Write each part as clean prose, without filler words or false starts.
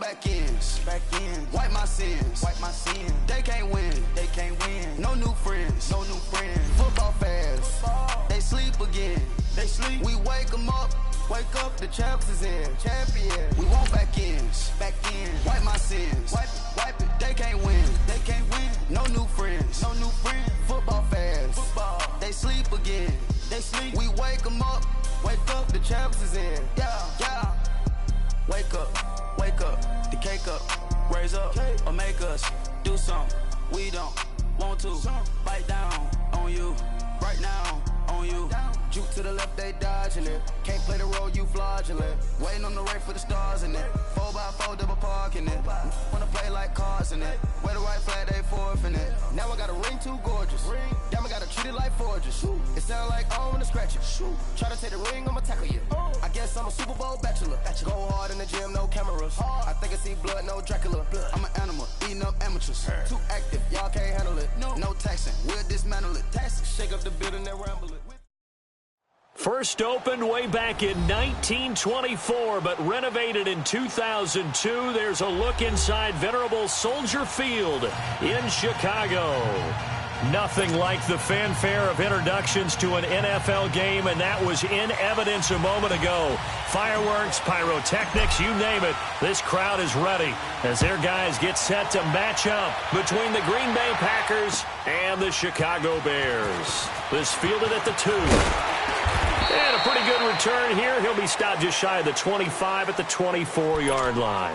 back ends. Wipe my sins. They can't win. No new friends. Football fast. They sleep again. We wake them up. Wake up, the champs is in. We want back ends. Wipe my sins. Wipe it. They can't win. No new friends. Football fast. They sleep again. We wake them up. Wake up, the champs is in. Yeah. Wake up, the cake up. Raise up, or make us do something. We don't want to bite down on you. Right now, on you. Juke to the left, they dodging it. Can't play the role, you fraudulent. Waiting on the race for the stars in it. 4x4 double parking it. Wanna play like cars in it. Wear the white flag, they forfeit it. Now I got a ring too gorgeous. Damn, I gotta treat it like forges. It sound like I wanna scratch it. Try to take the ring, I'ma tackle you. I guess I'm a Super Bowl bachelor. Go hard in the gym, no cameras. I think I see blood, no Dracula. I'm an animal, eating up amateurs. Too active, y'all can't handle it. No taxing, we'll dismantle it. Shake up the building and ramble it. First opened way back in 1924, but renovated in 2002. There's a look inside venerable Soldier Field in Chicago. Nothing like the fanfare of introductions to an NFL game, and that was in evidence a moment ago. Fireworks, pyrotechnics, you name it. This crowd is ready as their guys get set to match up between the Green Bay Packers and the Chicago Bears. This fielded at the 2. And a pretty good return here. He'll be stopped just shy of the 25 at the 24-yard line.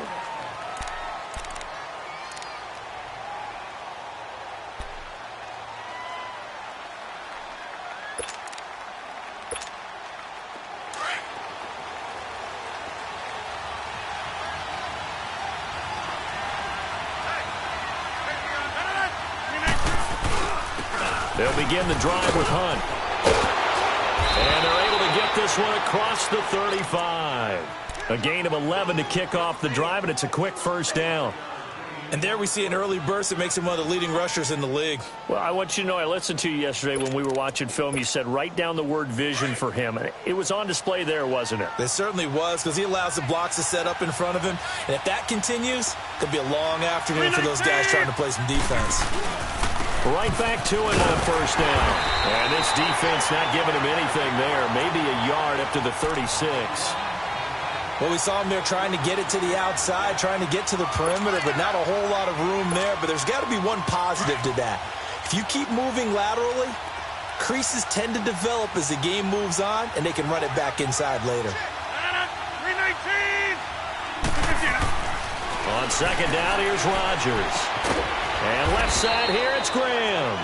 They'll begin the drive with Hunt. And they're able to get this one across the 35. A gain of 11 to kick off the drive, and it's a quick first down. And there we see an early burst that makes him one of the leading rushers in the league. Well, I want you to know, I listened to you yesterday when we were watching film. You said write down the word vision for him. It was on display there, wasn't it? It certainly was, because he allows the blocks to set up in front of him. And if that continues, it'll be a long afternoon for those guys trying to play some defense. Right back to it on first down. And this defense not giving him anything there. Maybe a yard up to the 36. Well, we saw him there trying to get it to the outside, trying to get to the perimeter, but not a whole lot of room there. But there's got to be one positive to that. If you keep moving laterally, creases tend to develop as the game moves on, and they can run it back inside later. On second down, here's Rodgers. And left side here, it's Graham.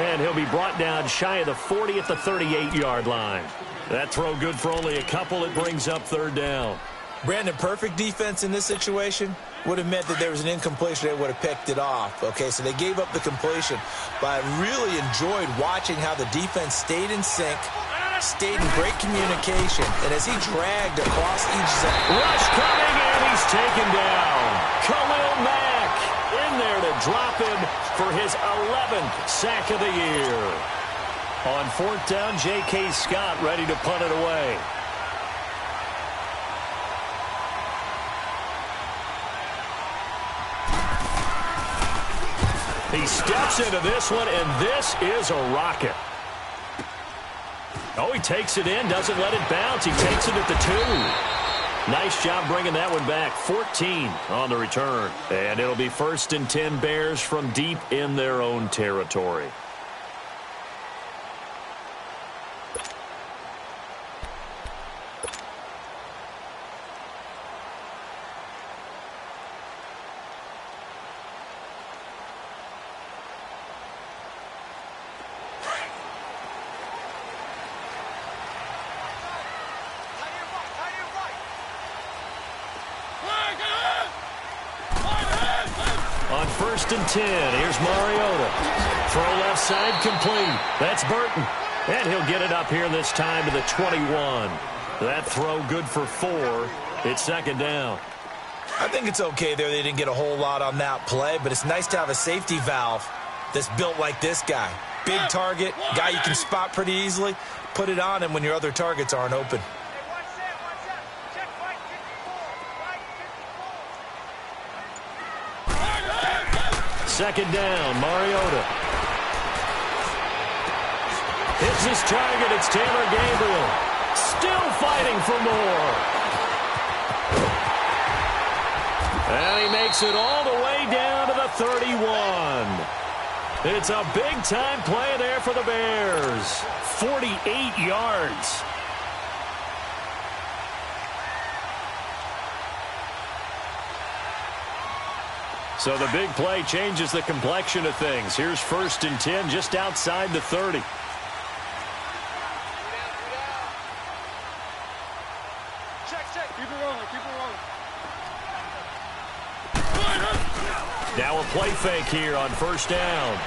And he'll be brought down shy of the 40 at the 38-yard line. That throw good for only a couple. It brings up third down. Brandon, perfect defense in this situation would have meant that there was an incompletion. They would have picked it off. Okay, so they gave up the completion. But I really enjoyed watching how the defense stayed in sync, stayed in great communication, and as he dragged across each zone. Rush coming, and he's taken down. Khalil Mack in there to drop him for his 11th sack of the year. On fourth down, J.K. Scott ready to punt it away. He steps into this one, and this is a rocket. Oh, he takes it in, doesn't let it bounce. He takes it at the 2. Nice job bringing that one back. 14 on the return. And it'll be 1st and 10 Bears from deep in their own territory. On 1st and 10, here's Mariota. Throw left side complete. That's Burton. And he'll get it up here this time to the 21. That throw good for 4. It's second down. I think it's okay there. They didn't get a whole lot on that play, but it's nice to have a safety valve that's built like this guy. Big target, guy you can spot pretty easily. Put it on him when your other targets aren't open. second down. Mariota hits his target. It's Taylor Gabriel. Still fighting for more. And he makes it all the way down to the 31. It's a big-time play there for the Bears. 48 yards. So the big play changes the complexion of things. Here's 1st and 10 just outside the 30. Check. Keep it rolling. Now a play fake here on 1st down.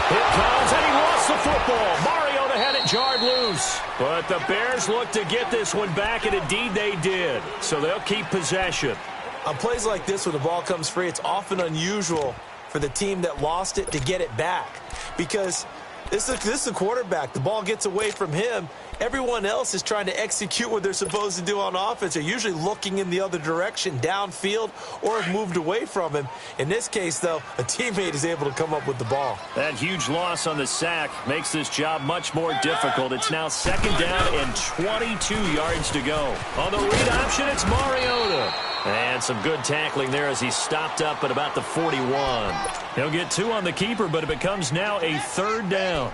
Here comes, and he lost the football. Mariota had it jarred loose. But the Bears look to get this one back, and indeed they did. So they'll keep possession. On plays like this where the ball comes free, it's often unusual for the team that lost it to get it back. Because this is a quarterback. The ball gets away from him. Everyone else is trying to execute what they're supposed to do on offense. They're usually looking in the other direction, downfield, or have moved away from him. In this case, though, a teammate is able to come up with the ball. That huge loss on the sack makes this job much more difficult. It's now 2nd down and 22 yards to go. On the read option, it's Mariota. And some good tackling there as he stopped up at about the 41. He'll get 2 on the keeper, but it becomes now a 3rd down.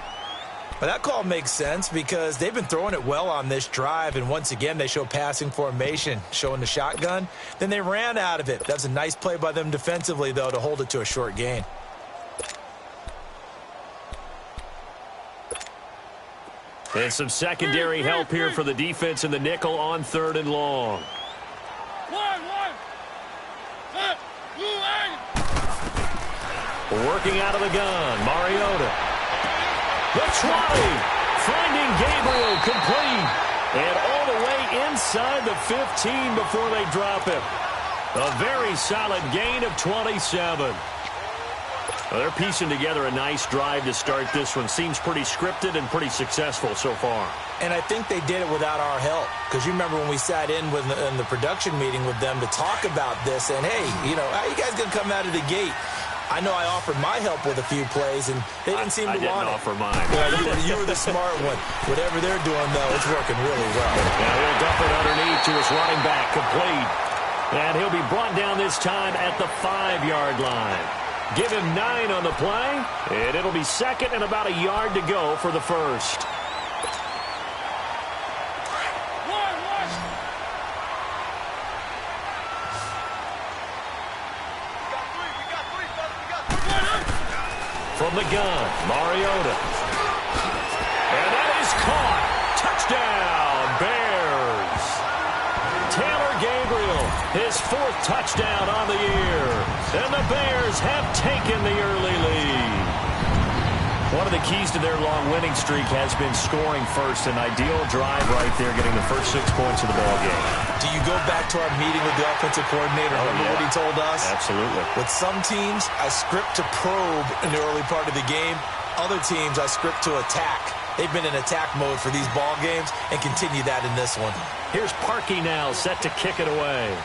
But that call makes sense because they've been throwing it well on this drive, and once again they show passing formation, showing the shotgun. Then they ran out of it. That's a nice play by them defensively, though, to hold it to a short gain. And some secondary help here for the defense in the nickel on 3rd and long. Working out of the gun, Mariota. The 20, finding Gabriel complete. And all the way inside the 15 before they drop him. A very solid gain of 27. Well, they're piecing together a nice drive to start this one. Seems pretty scripted and pretty successful so far. And I think they did it without our help. Because you remember when we sat in the production meeting with them to talk about this. And, hey, how you guys going to come out of the gate? I know I offered my help with a few plays, and they didn't seem to want it. I didn't offer mine. Yeah, you were the smart one. Whatever they're doing, though, it's working really well. Now he'll dump it underneath to his running back, complete. And he'll be brought down this time at the 5-yard line. Give him 9 on the play, and it'll be 2nd and about a yard to go for the 1st. From the gun, Mariota. And that is caught. Touchdown, Bears. Taylor Gabriel, his 4th touchdown on the year. And the Bears have taken the early lead. One of the keys to their long winning streak has been scoring first. An ideal drive right there, getting the first 6 points of the ballgame. Do you go back to our meeting with the offensive coordinator? Remember what he told us? Absolutely. With some teams, I script to probe in the early part of the game. Other teams, I script to attack. They've been in attack mode for these ball games and continue that in this one. Here's Parkey now, set to kick it away.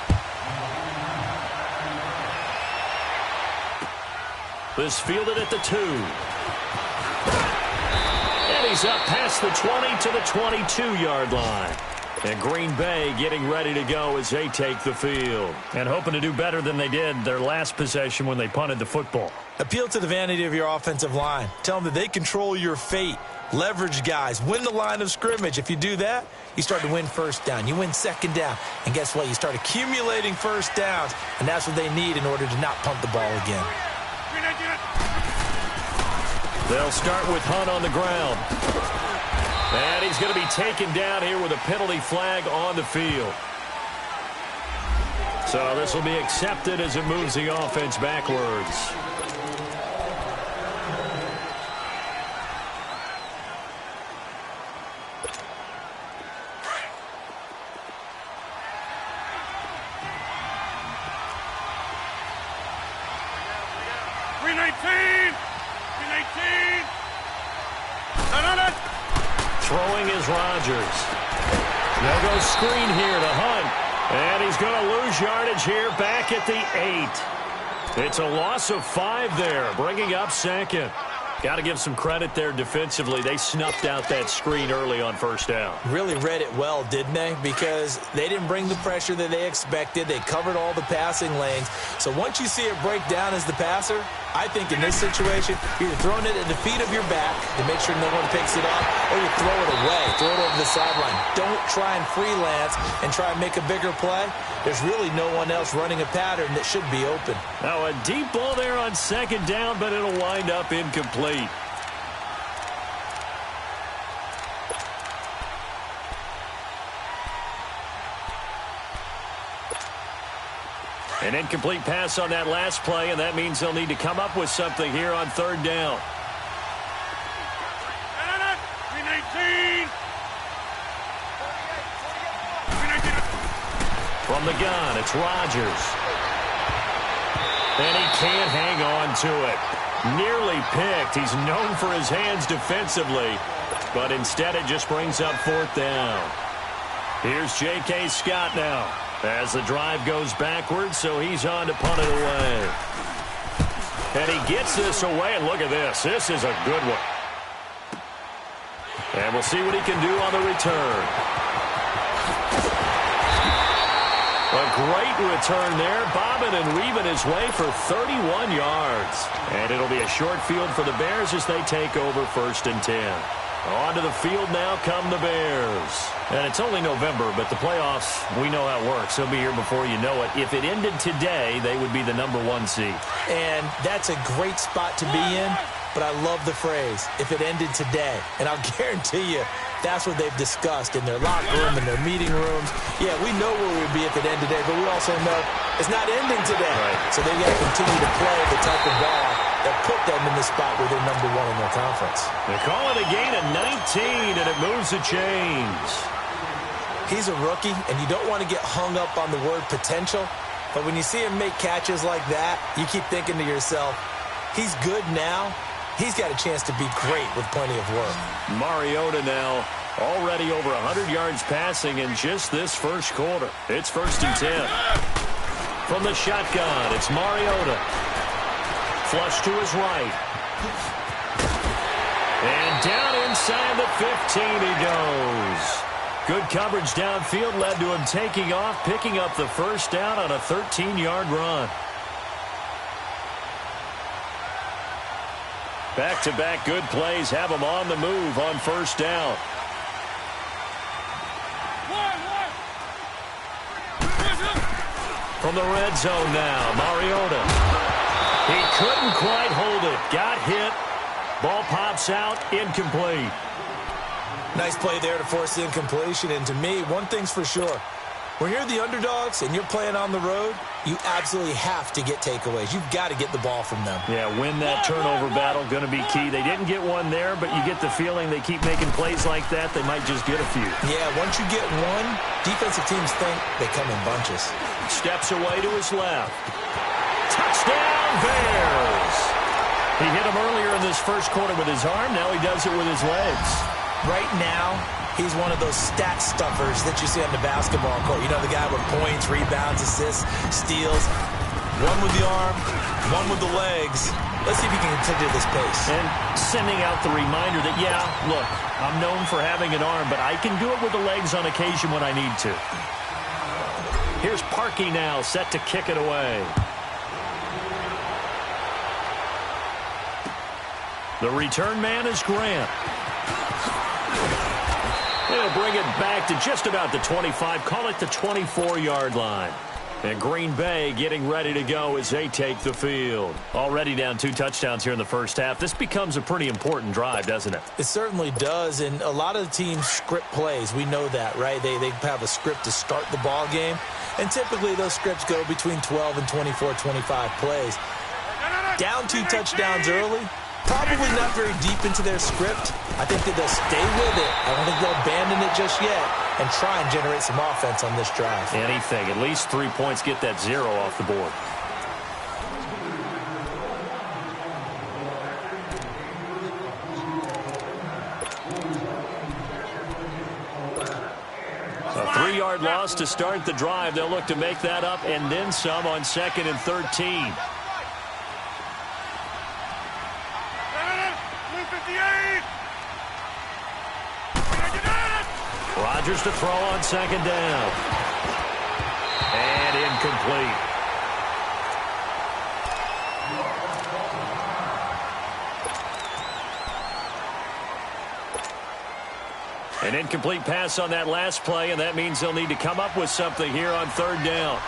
This fielded at the 2. And he's up past the 20 to the 22-yard line. And Green Bay getting ready to go as they take the field. And hoping to do better than they did their last possession when they punted the football. Appeal to the vanity of your offensive line. Tell them that they control your fate. Leverage guys. Win the line of scrimmage. If you do that, you start to win 1st down. You win 2nd down. And guess what? You start accumulating 1st downs. And that's what they need in order to not punt the ball again. They'll start with Hunt on the ground. And he's going to be taken down here with a penalty flag on the field. So this will be accepted as it moves the offense backwards. Throwing is Rodgers. They'll go screen here to Hunt. And he's going to lose yardage here back at the 8. It's a loss of 5 there, bringing up second. Got to give some credit there defensively. They snuffed out that screen early on first down. Really read it well, didn't they? Because they didn't bring the pressure that they expected. They covered all the passing lanes. So once you see it break down as the passer, I think in this situation, you're either throwing it at the feet of your back to make sure no one picks it up, or you throw it away, throw it over the sideline. Don't try and freelance and try and make a bigger play. There's really no one else running a pattern that should be open. Now a deep ball there on second down, but it'll wind up incomplete. An incomplete pass on that last play, and that means they'll need to come up with something here on third down. 319. From the gun, it's Rodgers. And he can't hang on to it. Nearly picked. He's known for his hands defensively, but instead it just brings up fourth down. Here's J.K. Scott now as the drive goes backwards, so he's on to punt it away. And he gets this away, and look at this. This is a good one. And we'll see what he can do on the return. A great return there, bobbing and weaving his way for 31 yards. And it'll be a short field for the Bears as they take over 1st and 10. Onto the field now come the Bears. And it's only November, but the playoffs, we know how it works. They'll be here before you know it. If it ended today, they would be the #1 seed. And that's a great spot to be in, but I love the phrase, if it ended today. And I'll guarantee you, that's what they've discussed in their locker room, in their meeting rooms. Yeah, we know where we'd be if it ended today, but we also know it's not ending today. Right. So they've got to continue to play the type of ball that put them in the spot where they're #1 in their conference. They call it a gain of 19, and it moves the chains. He's a rookie, and you don't want to get hung up on the word potential, but when you see him make catches like that, you keep thinking to yourself, he's good now. He's got a chance to be great with plenty of work. Mariota now already over 100 yards passing in just this first quarter. It's 1st and 10. From the shotgun, it's Mariota. Flush to his right. And down inside the 15 he goes. Good coverage downfield led to him taking off, picking up the first down on a 13-yard run. Back-to-back good plays have him on the move on first down. From the red zone now, Mariota. He couldn't quite hold it. Got hit. Ball pops out, incomplete. Nice play there to force the incompletion. And to me, one thing's for sure. When you're the underdogs and you're playing on the road, you absolutely have to get takeaways. You've got to get the ball from them. Yeah, win that turnover battle, going to be key. They didn't get one there, but you get the feeling they keep making plays like that, they might just get a few. Yeah, once you get one, defensive teams think they come in bunches. Steps away to his left. Touchdown, Bears! He hit him earlier in this first quarter with his arm. Now he does it with his legs. Right now, he's one of those stat stuffers that you see on the basketball court. You know, the guy with points, rebounds, assists, steals. One with the arm, one with the legs. Let's see if he can continue this pace. And sending out the reminder that, yeah, look, I'm known for having an arm, but I can do it with the legs on occasion when I need to. Here's Parkey now, set to kick it away. The return man is Grant. They'll bring it back to just about the 25. Call it the 24-yard line. And Green Bay getting ready to go as they take the field. Already down 2 touchdowns here in the first half. This becomes a pretty important drive, doesn't it? It certainly does, and a lot of the teams script plays. We know that, right? They have a script to start the ball game, and typically those scripts go between 12 and 24, 25 plays. Down 2 touchdowns early, probably not very deep into their script. I think that they'll stay with it. I don't think they'll abandon it just yet and try and generate some offense on this drive. Anything. At least 3 points, get that 0 off the board. A 3-yard loss to start the drive. They'll look to make that up and then some on 2nd and 13. 58. Rodgers to throw on second down. And incomplete. An incomplete pass on that last play, and that means they'll need to come up with something here on third down.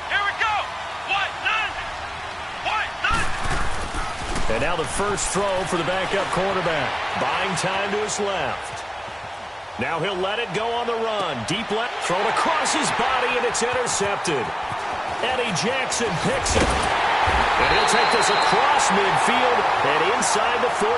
Here we go. What? None. And now the first throw for the backup quarterback. Buying time to his left. Now he'll let it go on the run. Deep left. Thrown across his body, and it's intercepted. Eddie Jackson picks it. And he'll take this across midfield and inside the 45.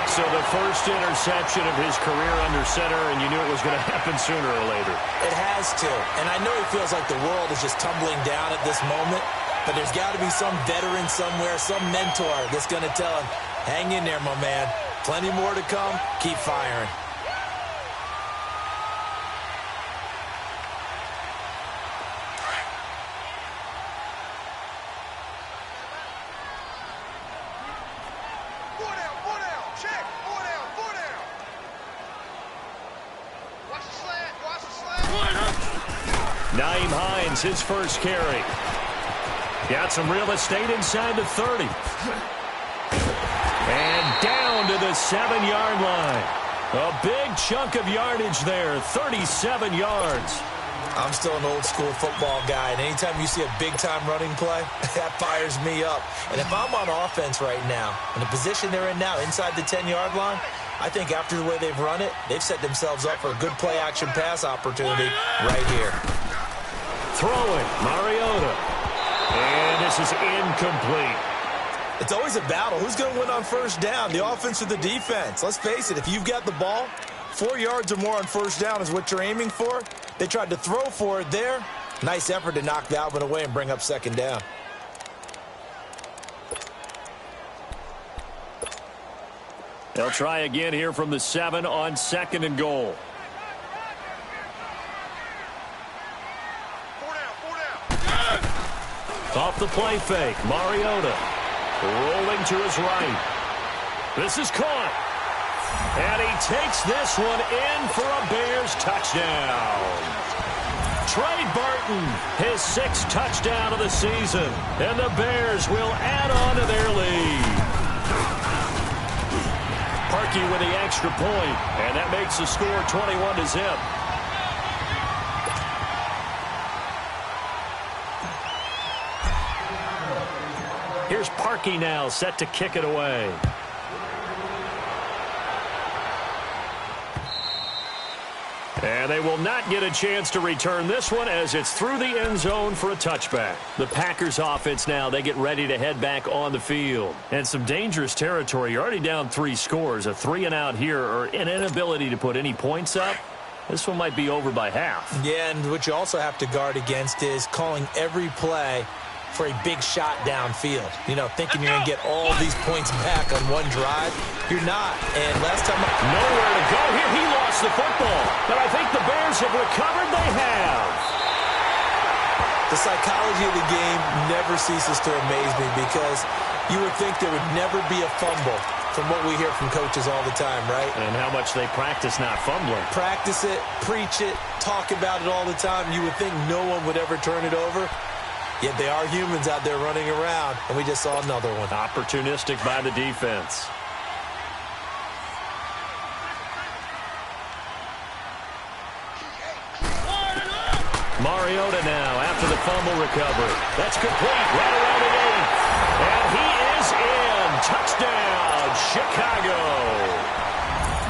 So the first interception of his career under center, and you knew it was going to happen sooner or later. It has to. And I know he feels like the world is just tumbling down at this moment, but there's got to be some veteran somewhere, some mentor that's going to tell him, hang in there, my man. Plenty more to come. Keep firing. Naeem Hines, his first carry. Got some real estate inside the 30. And down to the 7-yard line. A big chunk of yardage there, 37 yards. I'm still an old-school football guy, and anytime you see a big-time running play, that fires me up. And if I'm on offense right now, in the position they're in now, inside the 10-yard line, I think after the way they've run it, they've set themselves up for a good play-action pass opportunity right here. Throwing, Mariota. And this is incomplete. It's always a battle. Who's going to win on first down, the offense or the defense? Let's face it, if you've got the ball, 4 yards or more on first down is what you're aiming for. They tried to throw for it there. Nice effort to knock that one away and bring up second down. They'll try again here from the 7 on second and goal. Off the play fake, Mariota rolling to his right. This is caught. And he takes this one in for a Bears touchdown. Trey Burton, his 6th touchdown of the season. And the Bears will add on to their lead. Parkey with the extra point, and that makes the score 21-0. Here's Parkey now, set to kick it away. And they will not get a chance to return this one as it's through the end zone for a touchback. The Packers offense now, they get ready to head back on the field. And some dangerous territory. You're already down 3 scores. A 3-and-out here or an inability to put any points up. This one might be over by half. Yeah, and what you also have to guard against is calling every play for a big shot downfield. You know, thinking you're going to get all these points back on one drive. You're not. And last time... Nowhere to go here. He lost the football. But I think the Bears have recovered. They have. The psychology of the game never ceases to amaze me because you would think there would never be a fumble from what we hear from coaches all the time, right? And how much they practice not fumbling. Practice it, preach it, talk about it all the time. You would think no one would ever turn it over. Yet they are humans out there running around, and we just saw another one. Opportunistic by the defense. Mariota now after the fumble recovery. That's complete right around the 8th. And he is in. Touchdown, Chicago.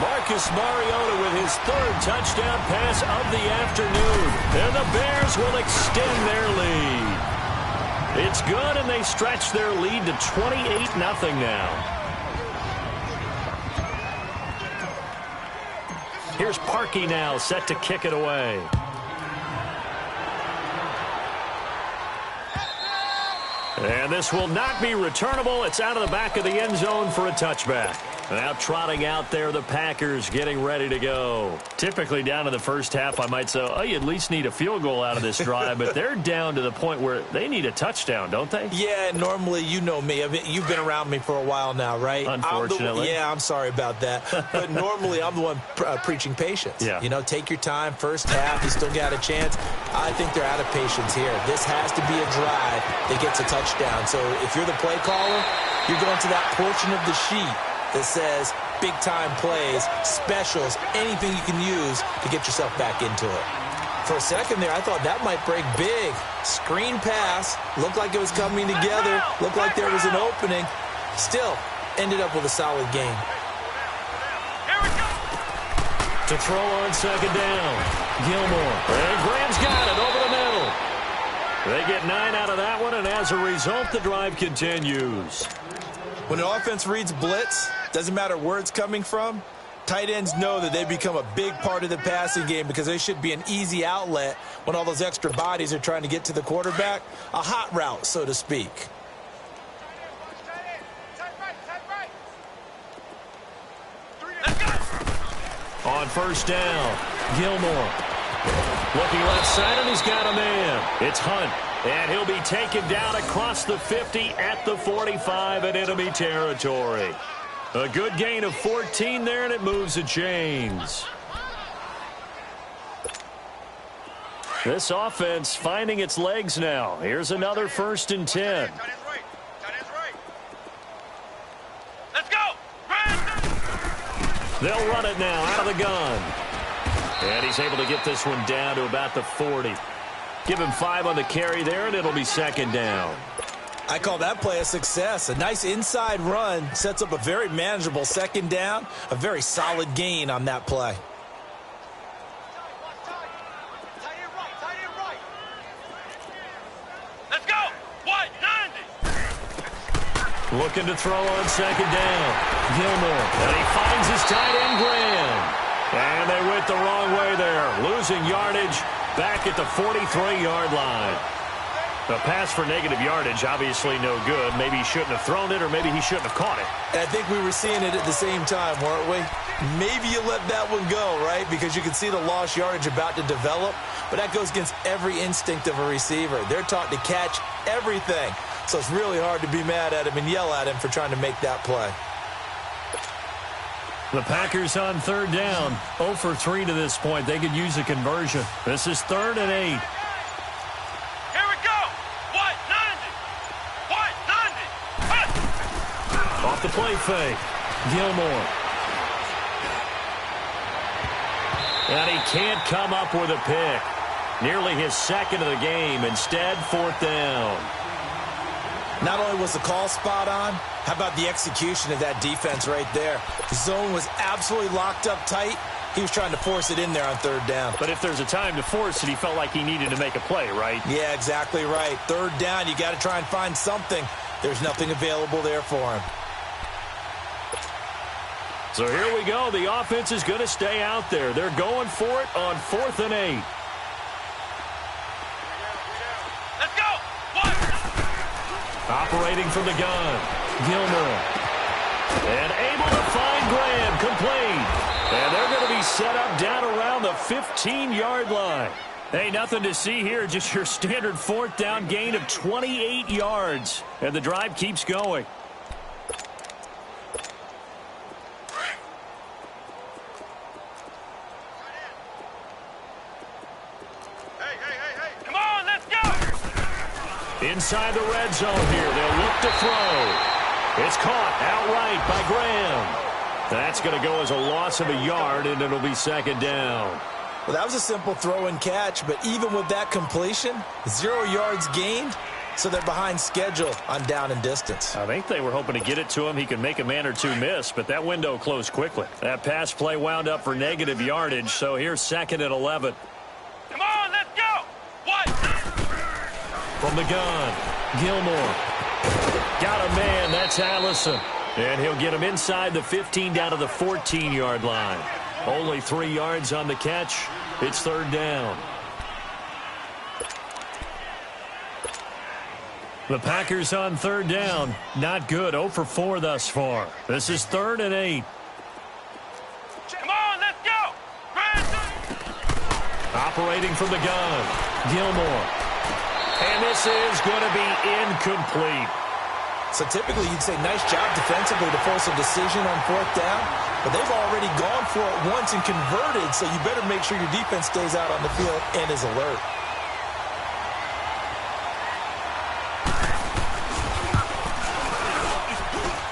Marcus Mariota with his 3rd touchdown pass of the afternoon. And the Bears will extend their lead. It's good, and they stretch their lead to 28-0 now. Here's Parkey now, set to kick it away. And this will not be returnable. It's out of the back of the end zone for a touchback. Now trotting out there, the Packers getting ready to go. Typically down in the first half, I might say, oh, you at least need a field goal out of this drive, but they're down to the point where they need a touchdown, don't they? Yeah, normally, you know me. I mean, you've been around me for a while now, right? Unfortunately. I'm sorry about that. But normally, I'm the one preaching patience. Yeah. You know, take your time. First half, you still got a chance. I think they're out of patience here. This has to be a drive that gets a touchdown. So if you're the play caller, you're going to that portion of the sheet that says big-time plays, specials, anything you can use to get yourself back into it. For a second there, I thought that might break big. Screen pass, looked like it was coming together, looked like there was an opening. Still, ended up with a solid game. To throw on second down, Gilmore. And Graham's got it over the middle. They get 9 out of that one, and as a result, the drive continues. When an offense reads blitz, doesn't matter where it's coming from, tight ends know that they become a big part of the passing game because they should be an easy outlet when all those extra bodies are trying to get to the quarterback. A hot route, so to speak. On first down, Gilmore. Looking left side, and he's got a man. It's Hunt, and he'll be taken down across the 50 at the 45 in enemy territory. A good gain of 14 there, and it moves the chains. This offense finding its legs now. Here's another 1st and 10. Let's go! They'll run it now out of the gun. And he's able to get this one down to about the 40. Give him 5 on the carry there, and it'll be 2nd down. I call that play a success. A nice inside run sets up a very manageable 2nd down. A very solid gain on that play. Let's go! What? 90! Looking to throw on 2nd down. Gilmore. And he finds his tight end, Graham. And they went the wrong way there. Losing yardage back at the 43-yard line. The pass for negative yardage, obviously no good. Maybe he shouldn't have thrown it, or maybe he shouldn't have caught it. I think we were seeing it at the same time, weren't we? Maybe you let that one go, right? Because you can see the lost yardage about to develop. But that goes against every instinct of a receiver. They're taught to catch everything. So it's really hard to be mad at him and yell at him for trying to make that play. The Packers on 3rd down. 0 for 3 to this point. They could use a conversion. This is 3rd and 8. Here we go! What? 90! What? 90! Off the play fake. Gilmore. And he can't come up with a pick. Nearly his 2nd of the game. Instead, 4th down. Not only was the call spot on, how about the execution of that defense right there? The zone was absolutely locked up tight. He was trying to force it in there on 3rd down. But if there's a time to force it, he felt like he needed to make a play, right? Yeah, exactly right. 3rd down, you got to try and find something. There's nothing available there for him. So here we go. The offense is going to stay out there. They're going for it on 4th and 8. Let's go! What? Operating from the gun. Gilmore. And able to find Graham. Complete. And they're going to be set up down around the 15-yard line. Hey, nothing to see here. Just your standard 4th down gain of 28 yards. And the drive keeps going. Come on, let's go! Inside the red zone here. They'll look to throw. It's caught outright by Graham. That's going to go as a loss of a yard, and it'll be 2nd down. Well, that was a simple throw and catch, but even with that completion, 0 yards gained, so they're behind schedule on down and distance. I think they were hoping to get it to him. He could make a man or two miss, but that window closed quickly. That pass play wound up for negative yardage, so here's 2nd and 11. Come on, let's go! What? From the gun, Gilmore. Got a man, that's Allison. And he'll get him inside the 15 down to the 14-yard line. Only 3 yards on the catch. It's 3rd down. The Packers on third down. Not good. 0 for 4 thus far. This is 3rd and 8. Come on, let's go. Operating from the gun. Gilmore. And this is going to be incomplete. So typically you'd say nice job defensively to force a decision on 4th down, but they've already gone for it once and converted, so you better make sure your defense stays out on the field and is alert.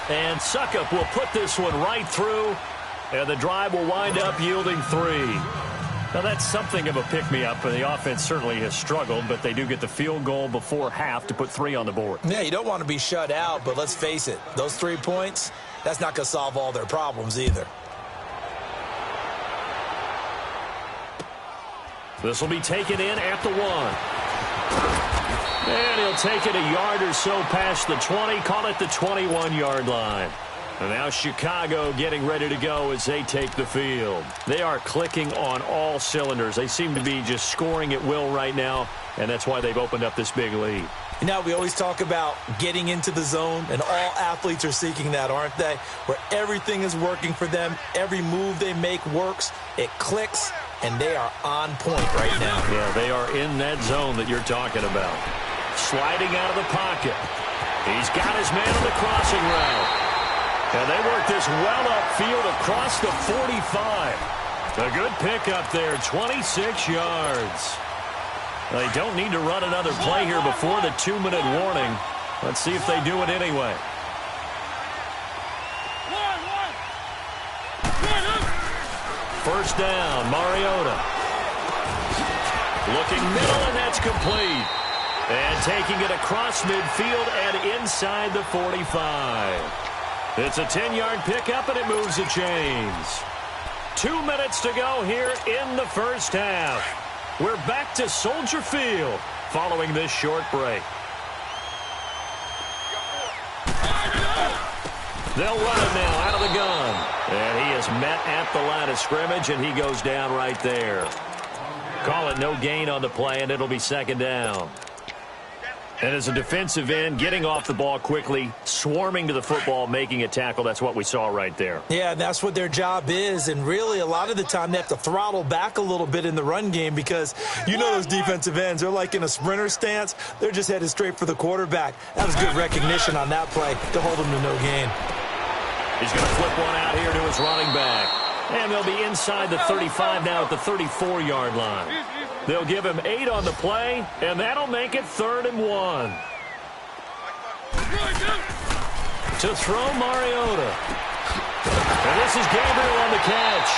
And Suckup will put this one right through, and the drive will wind up yielding 3. Now, that's something of a pick-me-up, and the offense certainly has struggled, but they do get the field goal before half to put 3 on the board. Yeah, you don't want to be shut out, but let's face it, those 3 points, that's not going to solve all their problems either. This will be taken in at the 1. And he'll take it a yard or so past the 20, call it the 21-yard line. And now Chicago getting ready to go as they take the field. They are clicking on all cylinders. They seem to be just scoring at will right now, and that's why they've opened up this big lead. You know, we always talk about getting into the zone, and all athletes are seeking that, aren't they? Where everything is working for them, every move they make works, it clicks, and they are on point right now. Yeah, they are in that zone that you're talking about. Sliding out of the pocket. He's got his man on the crossing route. And they work this well upfield across the 45. A good pickup there, 26 yards. They don't need to run another play here before the 2-minute warning. Let's see if they do it anyway. First down, Mariota. Looking middle, and that's complete. And taking it across midfield and inside the 45. It's a 10-yard pickup, and it moves the chains. 2 minutes to go here in the first half. We're back to Soldier Field following this short break. They'll run it now out of the gun. And he is met at the line of scrimmage, and he goes down right there. Call it no gain on the play, and it'll be 2nd down. And as a defensive end, getting off the ball quickly, swarming to the football, making a tackle, that's what we saw right there. Yeah, and that's what their job is. And really, a lot of the time, they have to throttle back a little bit in the run game because you know those defensive ends, they're like in a sprinter stance. They're just headed straight for the quarterback. That was good recognition on that play to hold them to no gain. He's going to flip one out here to his running back. And they'll be inside the 35 now at the 34-yard line. They'll give him 8 on the play, and that'll make it 3rd and 1. To throw Mariota. And this is Gabriel on the catch.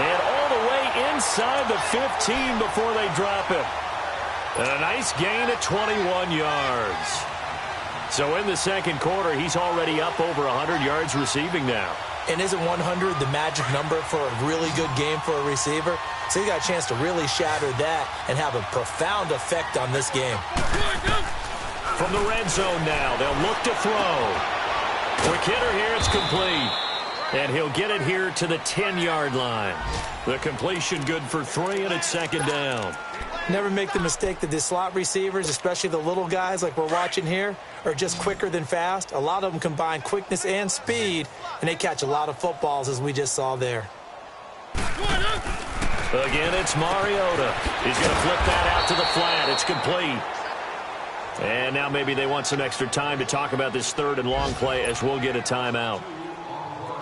And all the way inside the 15 before they drop it. And a nice gain at 21 yards. So in the second quarter, he's already up over 100 yards receiving now. And isn't 100 the magic number for a really good game for a receiver? So he got a chance to really shatter that and have a profound effect on this game. From the red zone now, they'll look to throw. Quick hitter here, it's complete. And he'll get it here to the 10-yard line. The completion good for 3, and it's 2nd down. Never make the mistake that the slot receivers, especially the little guys like we're watching here, are just quicker than fast. A lot of them combine quickness and speed, and they catch a lot of footballs, as we just saw there. Again, it's Mariota. He's going to flip that out to the flat. It's complete. And now maybe they want some extra time to talk about this 3rd and long play as we'll get a timeout.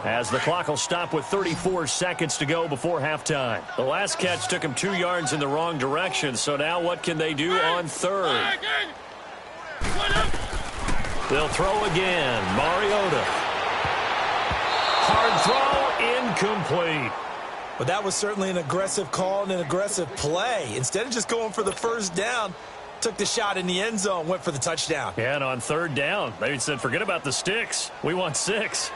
As the clock will stop with 34 seconds to go before halftime. The last catch took him 2 yards in the wrong direction, so now what can they do on 3rd? They'll throw again. Mariota. Hard throw, incomplete. But that was certainly an aggressive call and an aggressive play. Instead of just going for the first down, took the shot in the end zone, went for the touchdown. Yeah, and on 3rd down, they said, forget about the sticks. We want 6.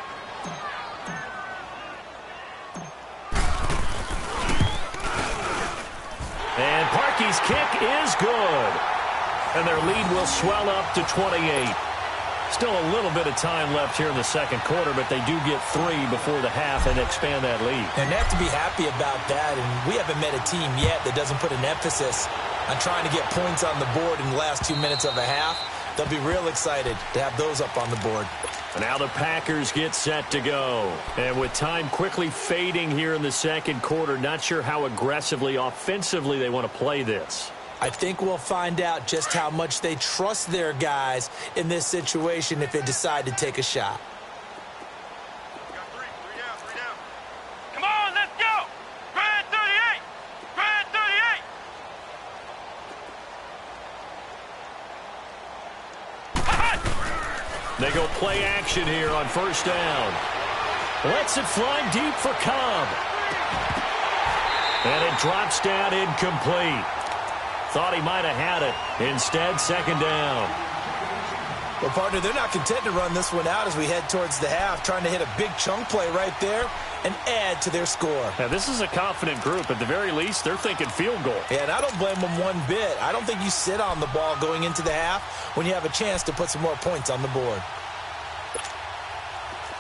And Parkey's kick is good. And their lead will swell up to 28. Still a little bit of time left here in the second quarter, but they do get 3 before the half and expand that lead. And they have to be happy about that, and we haven't met a team yet that doesn't put an emphasis on trying to get points on the board in the last 2 minutes of a half. They'll be real excited to have those up on the board. And now the Packers get set to go. And with time quickly fading here in the second quarter, not sure how aggressively, offensively they want to play this. I think we'll find out just how much they trust their guys in this situation if they decide to take a shot. Three down. Come on, let's go. Grand 38. Grand 38. They go play action here on first down. Lets it fly deep for Cobb. And it drops down incomplete. Thought he might have had it. Instead, second down. Well, partner, they're not content to run this one out as we head towards the half, trying to hit a big chunk play right there and add to their score. Now, this is a confident group. At the very least, they're thinking field goal. Yeah, and I don't blame them one bit. I don't think you sit on the ball going into the half when you have a chance to put some more points on the board.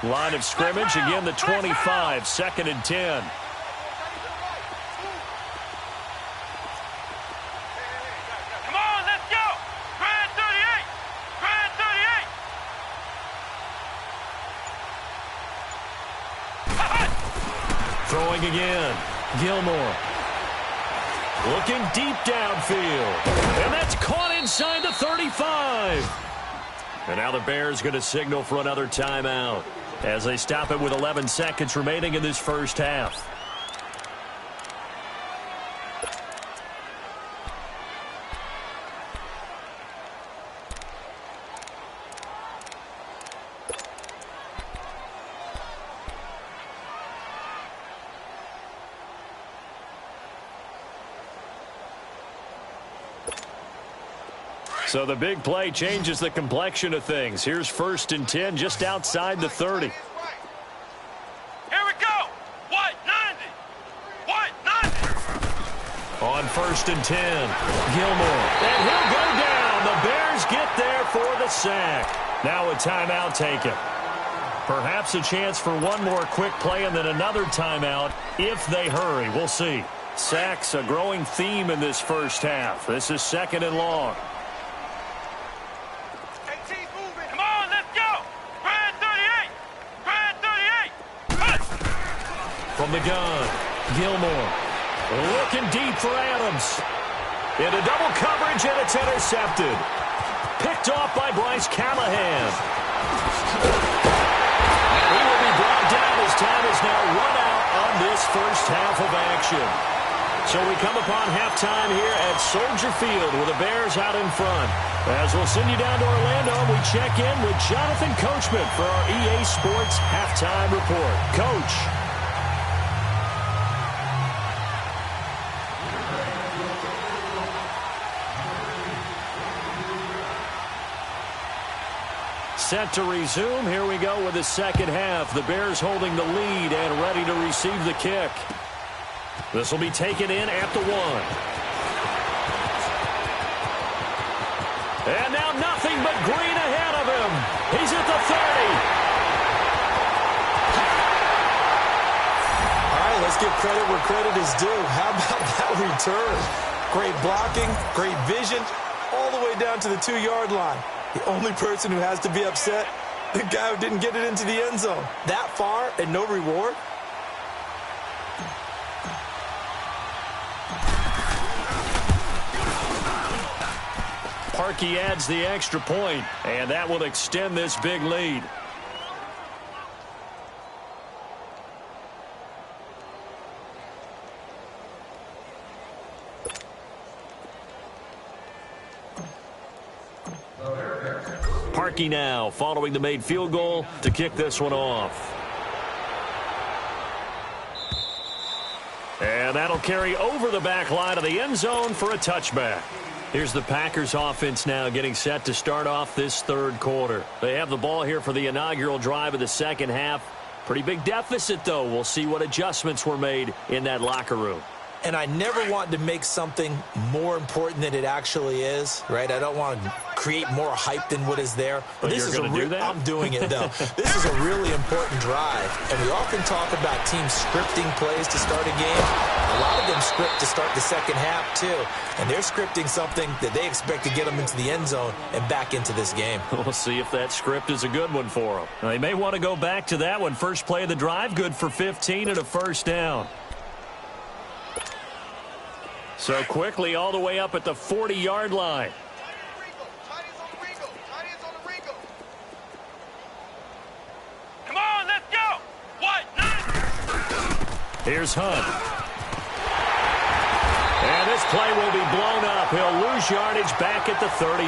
Line of scrimmage, again the 25, second and 10. Throwing again. Gilmore. Looking deep downfield. And that's caught inside the 35. And now the Bears going to signal for another timeout as they stop it with 11 seconds remaining in this first half. So the big play changes the complexion of things. Here's first and 10 just outside the 30. Here we go. What? 90. What? 90. On first and 10, Gilmore. And he'll go down. The Bears get there for the sack. Now a timeout taken. Perhaps a chance for one more quick play and then another timeout if they hurry. We'll see. Sacks a growing theme in this first half. This is second and long. From the gun, Gilmore looking deep for Adams. Into double coverage, and it's intercepted. Picked off by Bryce Callahan. He will be brought down as time is now run out on this first half of action. So we come upon halftime here at Soldier Field with the Bears out in front. As we'll send you down to Orlando, we check in with Jonathan Coachman for our EA Sports Halftime Report. Coach. Set to resume. Here we go with the second half. The Bears holding the lead and ready to receive the kick. This will be taken in at the 1. And now nothing but green ahead of him. He's at the 30. All right, let's give credit where credit is due. How about that return? Great blocking, great vision, all the way down to the 2-yard line. The only person who has to be upset, the guy who didn't get it into the end zone. That far and no reward? Parkey adds the extra point, and that will extend this big lead. Parkey now following the made field goal to kick this one off. And that'll carry over the back line of the end zone for a touchback. Here's the Packers offense now getting set to start off this third quarter. They have the ball here for the inaugural drive of the second half. Pretty big deficit, though. We'll see what adjustments were made in that locker room. and I never want to make something more important than it actually is, right? I don't want to create more hype than what is there. But this is I'm doing it, though. This is a really important drive, and we often talk about teams scripting plays to start a game. A lot of them script to start the second half, too, and they're scripting something that they expect to get them into the end zone and back into this game. We'll see if that script is a good one for them. They may want to go back to that one. First play of the drive, good for 15 and a first down. So quickly all the way up at the 40-yard line. Come on, let's go. What? Here's Hunt. And this play will be blown up. He'll lose yardage back at the 38.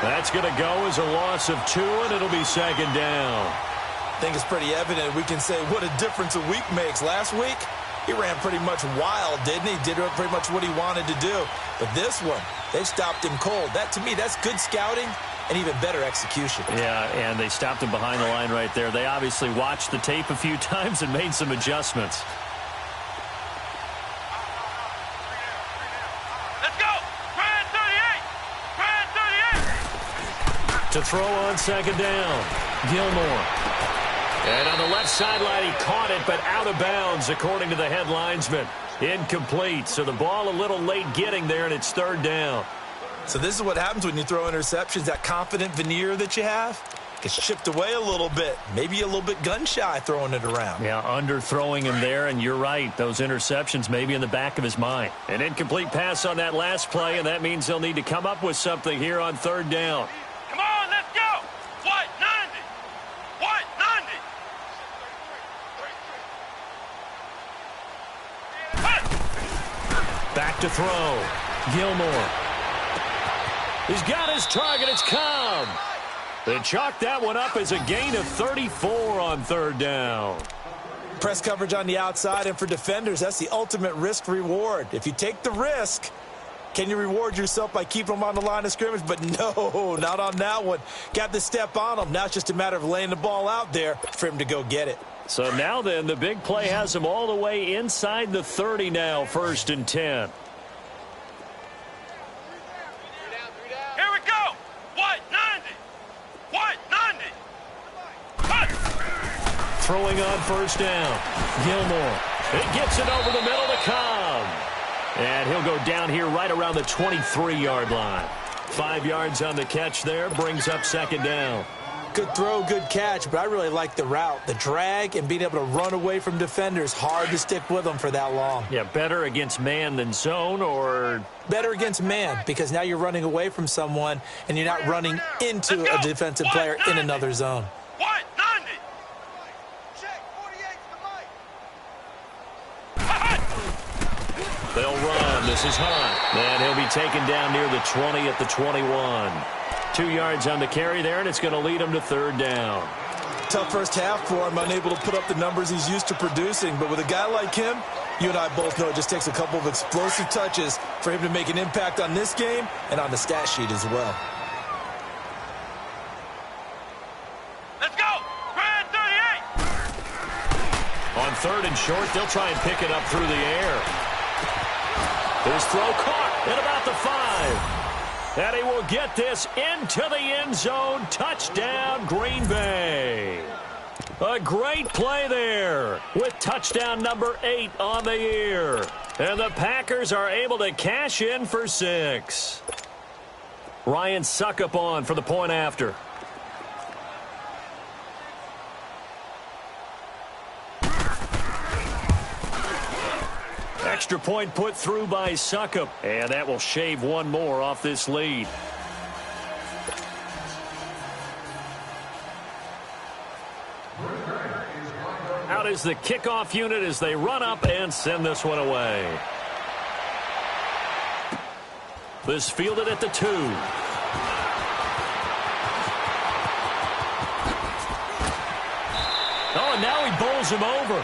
That's going to go as a loss of 2, and it'll be second down. I think it's pretty evident. We can say what a difference a week makes. Last week, he ran pretty much wild, didn't he? Did pretty much what he wanted to do. But this one, they've stopped him cold. That, to me, that's good scouting and even better execution. Yeah, and they stopped him behind the line right there. They obviously watched the tape a few times and made some adjustments. Let's go. Brand 38. Brand 38. To throw on second down, Gilmore. And on the left sideline, he caught it, but out of bounds, according to the head linesman. Incomplete, so the ball a little late getting there, and it's third down. So this is what happens when you throw interceptions. That confident veneer that you have gets chipped away a little bit. Maybe a little bit gun-shy throwing it around. Yeah, underthrowing him there, and you're right. Those interceptions maybe in the back of his mind. An incomplete pass on that last play, and that means they'll need to come up with something here on third down. Come on, let's go. What? 90. What? 90. Back to throw. Gilmore. He's got his target. It's Cobb. They chalk that one up as a gain of 34 on third down. Press coverage on the outside, and for defenders, that's the ultimate risk-reward. If you take the risk, can you reward yourself by keeping them on the line of scrimmage? But no, not on that one. Got the step on him. Now it's just a matter of laying the ball out there for him to go get it. So now then, the big play has him all the way inside the 30 now, 1st and 10. Here we go. What? 90. What? 90. What? Throwing on first down. Gilmore. It gets it over the middle to Cobb. And he'll go down here right around the 23-yard line. 5 yards on the catch there, brings up second down. Good throw, good catch, but I really like the route. The drag and being able to run away from defenders. Hard to stick with them for that long. Yeah, better against man than zone, or? Better against man, because now you're running away from someone and you're not running into a defensive player in another zone. What? 90. Check. 48's the mic. They'll run. This is Hunt. And he'll be taken down near the 20 at the 21. 2 yards on the carry there, and it's going to lead him to third down. Tough first half for him, unable to put up the numbers he's used to producing. But with a guy like him, you and I both know it just takes a couple of explosive touches for him to make an impact on this game and on the stat sheet as well. Let's go. Brand 38. On third and short, they'll try and pick it up through the air. His throw caught at about the 5. And he will get this into the end zone. Touchdown, Green Bay. A great play there with touchdown number 8 on the year. And the Packers are able to cash in for 6. Ryan Suckup on for the point after. Extra point put through by Suckup, and that will shave one more off this lead. Out is the kickoff unit as they run up and send this one away. This fielded at the 2. Oh, and now he bowls him over.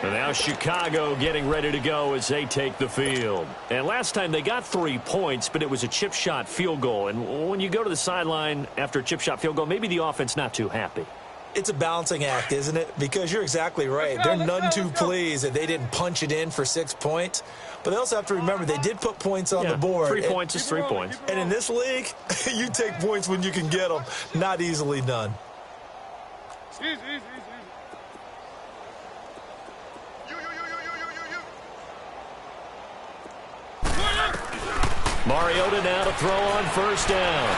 And now Chicago getting ready to go as they take the field. And last time they got 3 points, but it was a chip shot field goal. And when you go to the sideline after a chip shot field goal, maybe the offense not too happy. It's a balancing act, isn't it? Because you're exactly right. They're none too pleased that they didn't punch it in for 6 points. But they also have to remember they did put points on the board. 3 points is 3 points. And in this league, you take points when you can get them. Not easily done. Mariota now to throw on first down.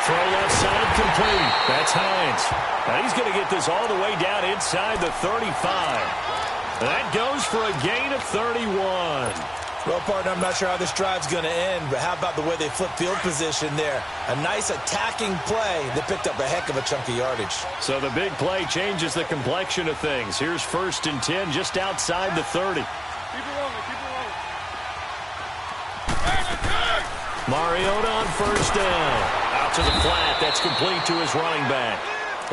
Throw left side complete. That's Hines. And he's going to get this all the way down inside the 35. That goes for a gain of 31. Well, partner, I'm not sure how this drive's going to end, but how about the way they flip field position there? A nice attacking play that picked up a heck of a chunk of yardage. So the big play changes the complexion of things. Here's 1st and 10 just outside the 30. Keep it rolling, keep it rolling. Mariota on first down. Out to the flat. That's complete to his running back.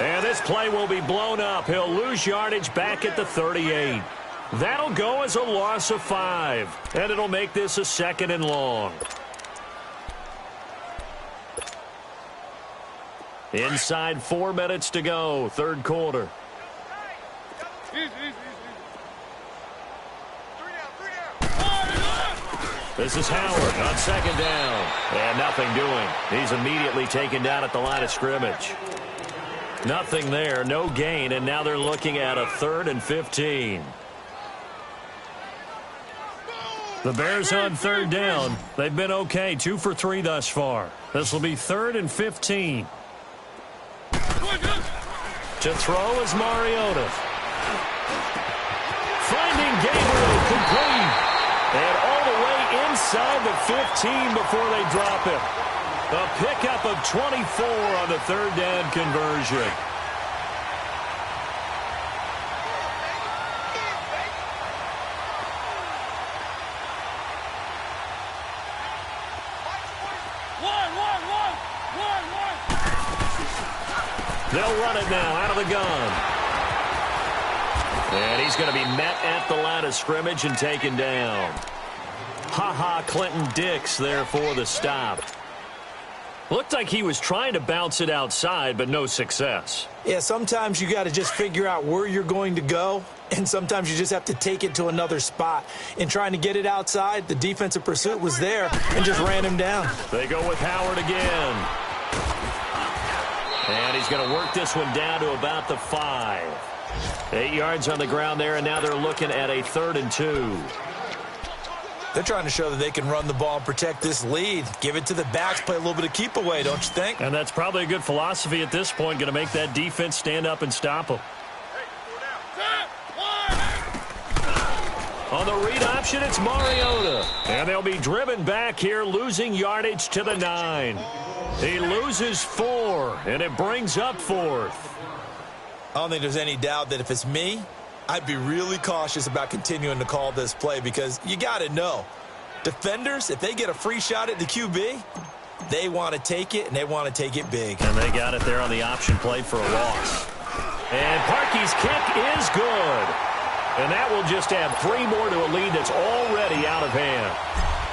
And this play will be blown up. He'll lose yardage back at the 38. That'll go as a loss of 5. And it'll make this a 2nd and long. Inside 4 minutes to go. 3rd quarter. This is Howard on 2nd down. And nothing doing. He's immediately taken down at the line of scrimmage. Nothing there, no gain, and now they're looking at a 3rd and 15. The Bears on 3rd down. They've been okay, 2 for 3 thus far. This will be 3rd and 15. To throw is Mariota. Finding Gabriel complete. And all the way inside the 15 before they drop him. A pickup of 24 on the 3rd down conversion. They'll run it now out of the gun. And he's going to be met at the line of scrimmage and taken down. Clinton Dix there for the stop. Looked like he was trying to bounce it outside, but no success. Yeah, sometimes you got to just figure out where you're going to go, and sometimes you just have to take it to another spot. In trying to get it outside, the defensive pursuit was there and just ran him down. They go with Howard again. And he's going to work this one down to about the 5. 8 yards on the ground there, and now they're looking at a 3rd and 2. They're trying to show that they can run the ball and protect this lead. Give it to the backs, play a little bit of keep away, don't you think? And that's probably a good philosophy at this point, going to make that defense stand up and stop them. On the read option, it's Mariota. And they'll be driven back here, losing yardage to the 9. He loses 4, and it brings up 4th. I don't think there's any doubt that if it's me, I'd be really cautious about continuing to call this play because you got to know, defenders, if they get a free shot at the QB, they want to take it, and they want to take it big. And they got it there on the option play for a loss. And Parkey's kick is good. And that will just add 3 more to a lead that's already out of hand.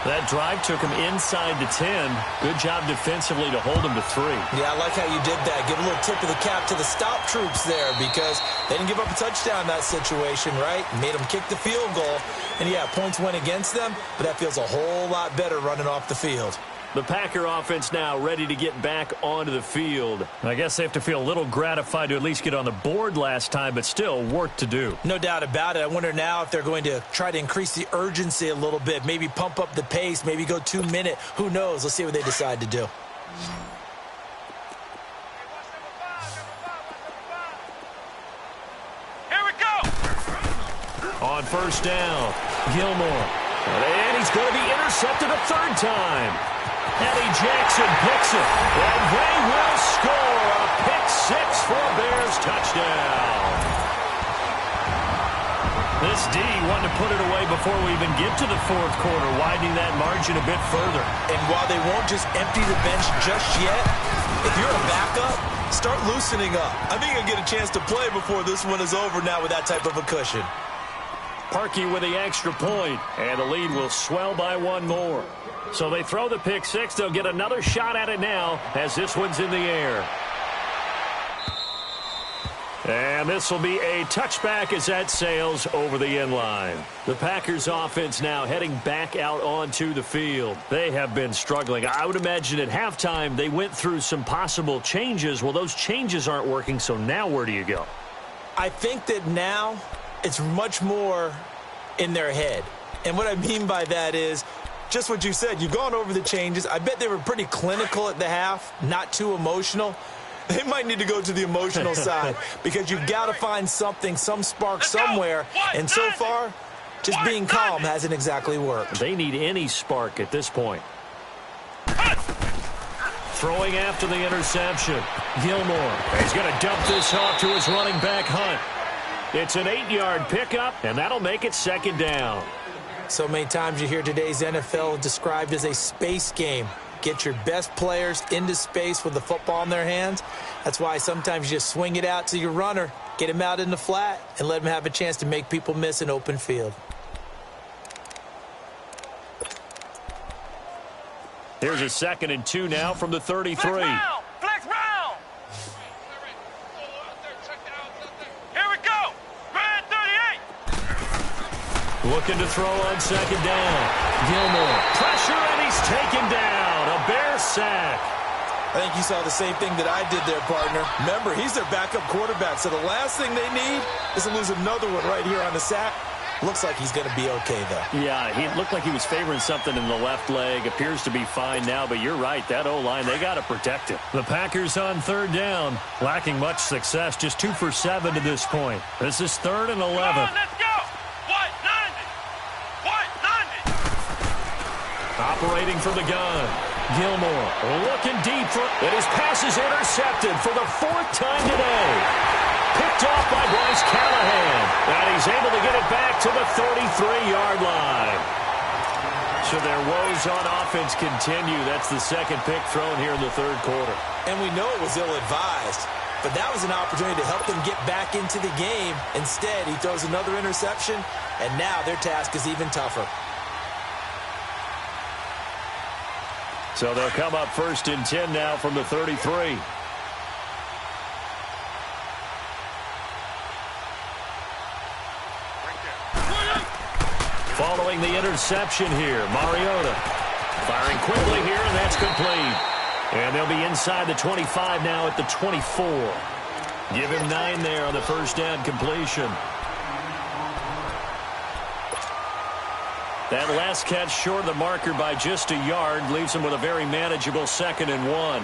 That drive took him inside the 10. Good job defensively to hold him to 3. Yeah, I like how you did that. Give a little tip of the cap to the stop troops there because they didn't give up a touchdown in that situation, right? Made them kick the field goal. And, yeah, points went against them, but that feels a whole lot better running off the field. The Packer offense now ready to get back onto the field. I guess they have to feel a little gratified to at least get on the board last time, but still work to do. No doubt about it. I wonder now if they're going to try to increase the urgency a little bit, maybe pump up the pace, maybe go 2-minute. Who knows? Let's see what they decide to do. Here we go. On first down, Gilmore. And he's going to be intercepted a 3rd time. Eddie Jackson picks it, and they will score a pick-6 for a Bears touchdown. This D wanted to put it away before we even get to the 4th quarter, widening that margin a bit further. And while they won't just empty the bench just yet, if you're a backup, start loosening up. I think you'll get a chance to play before this one is over now with that type of a cushion. Parkey with the extra point, and the lead will swell by 1 more. So they throw the pick-6. They'll get another shot at it now as this one's in the air. And this will be a touchback as that sails over the end line. The Packers offense now heading back out onto the field. They have been struggling. I would imagine at halftime they went through some possible changes. Well, those changes aren't working, so now where do you go? I think that now it's much more in their head. And what I mean by that is just what you said. You've gone over the changes. I bet they were pretty clinical at the half, not too emotional. They might need to go to the emotional side because you've got to find something, some spark somewhere. And so far, just being calm hasn't exactly worked. They need any spark at this point. Throwing after the interception. Gilmore. He's going to dump this off to his running back, Hunt. It's an 8-yard pickup, and that'll make it second down. So many times you hear today's NFL described as a space game. Get your best players into space with the football in their hands. That's why sometimes you just swing it out to your runner, get him out in the flat, and let him have a chance to make people miss an open field. Here's a 2nd and 2 now from the 33. Flex round! Here we go! Red 38! Looking to throw on second down. Gilmore. Pressure, and he's taken down. A Bear sack. I think you saw the same thing that I did there, partner. Remember, he's their backup quarterback, so the last thing they need is to lose another one right here on the sack. Looks like he's going to be okay, though. Yeah, he looked like he was favoring something in the left leg. Appears to be fine now, but you're right. That O-line, they got to protect him. The Packers on 3rd down, lacking much success, just 2 for 7 to this point. This is 3rd and 11. Come on, let's go! White 90! Operating from the gun. Gilmore looking deep for, and his pass is intercepted for the 4th time today. Picked off by Bryce Callahan, and he's able to get it back to the 33-yard line. So their woes on offense continue. That's the 2nd pick thrown here in the 3rd quarter. And we know it was ill-advised, but that was an opportunity to help them get back into the game. Instead, he throws another interception, and now their task is even tougher. So they'll come up 1st and 10 now from the 33. Following the interception here, Mariota firing quickly here, and that's complete. And they'll be inside the 25 now at the 24. Give him 9 there on the 1st down completion. That last catch short of the marker by just a yard leaves him with a very manageable 2nd and 1.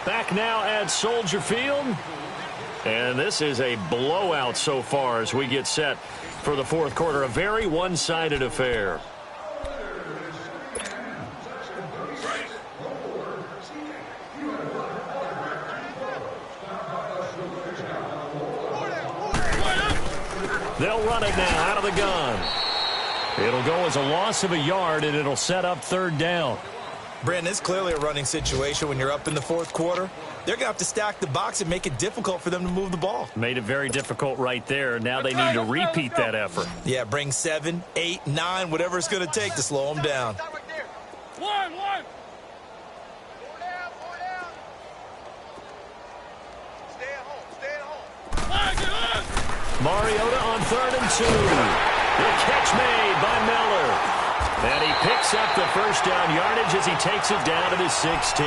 Back now at Soldier Field. And this is a blowout so far as we get set for the 4th quarter. A very one-sided affair. They'll run it now out of the gun. It'll go as a loss of a yard, and it'll set up 3rd down. Brandon, it's clearly a running situation when you're up in the 4th quarter. They're going to have to stack the box and make it difficult for them to move the ball. Made it very difficult right there. Now they need to repeat that effort. Yeah, bring 7, 8, 9, whatever it's going to take to slow them down. One! Stay at home. Mariota on 3rd and 2. The catch made by Miller. And he picks up the 1st down yardage as he takes it down to the 16.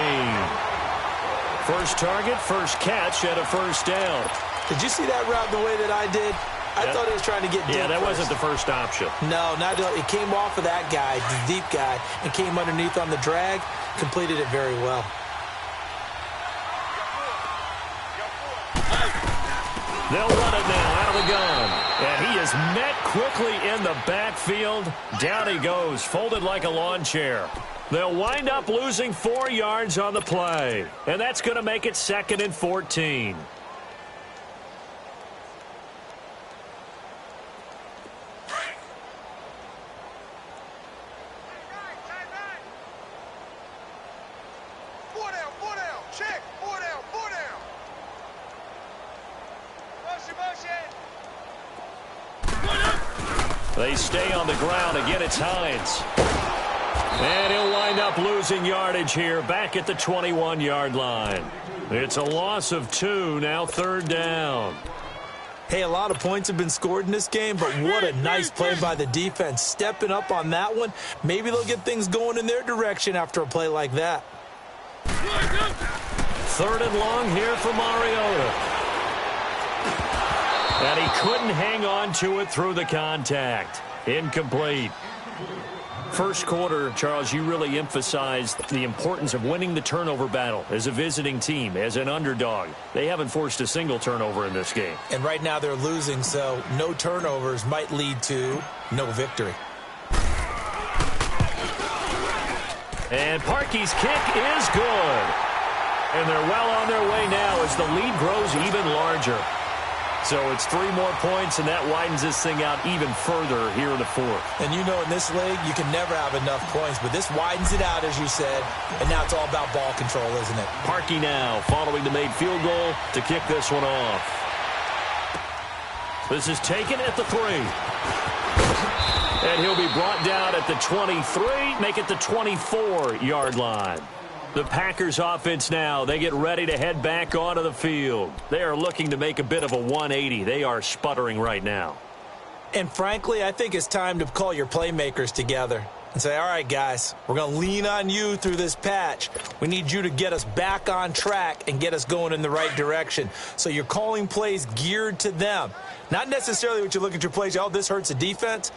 First target, first catch, and a 1st down. Did you see that route the way that I did? I thought he was trying to get deep. Yeah, that wasn't the first option. No, not at all. It came off of that guy, the deep guy, and came underneath on the drag. Completed it very well. They'll run it now out of the gun. And he is met quickly in the backfield. Down he goes, folded like a lawn chair. They'll wind up losing 4 yards on the play. And that's going to make it 2nd and 14. They stay on the ground. Again, it's Hines. And he'll wind up losing yardage here back at the 21-yard line. It's a loss of 2, now 3rd down. Hey, a lot of points have been scored in this game, but what a nice play by the defense. Stepping up on that one, maybe they'll get things going in their direction after a play like that. 3rd and long here for Mariota. And he couldn't hang on to it through the contact. Incomplete. First quarter, Charles, you really emphasized the importance of winning the turnover battle as a visiting team, as an underdog. They haven't forced a single turnover in this game. And right now they're losing, so no turnovers might lead to no victory. And Parkey's kick is good. And they're well on their way now as the lead grows even larger. So it's 3 more points, and that widens this thing out even further here in the 4th. And you know in this league, you can never have enough points, but this widens it out, as you said, and now it's all about ball control, isn't it? Parkey now following the made field goal to kick this one off. This is taken at the 3. And he'll be brought down at the 23, make it the 24-yard line. The Packers offense now, they get ready to head back onto the field. They are looking to make a bit of a 180. They are sputtering right now. And frankly, I think it's time to call your playmakers together and say, all right, guys, we're going to lean on you through this patch. We need you to get us back on track and get us going in the right direction. So you're calling plays geared to them. Not necessarily what you look at your plays, oh, this hurts the defense.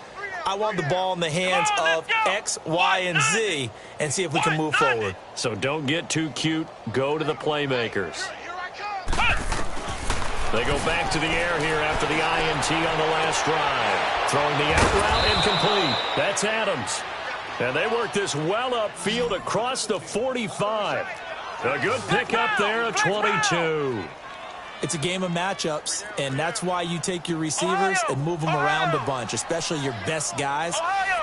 I want the ball in the hands of X, Y, and Z and see if we can move forward. So don't get too cute. Go to the playmakers. They go back to the air here after the INT on the last drive. Throwing the out route incomplete. That's Adams. And they work this well upfield across the 45. A good pickup there at 22. It's a game of matchups, and that's why you take your receivers and move them around a bunch, especially your best guys.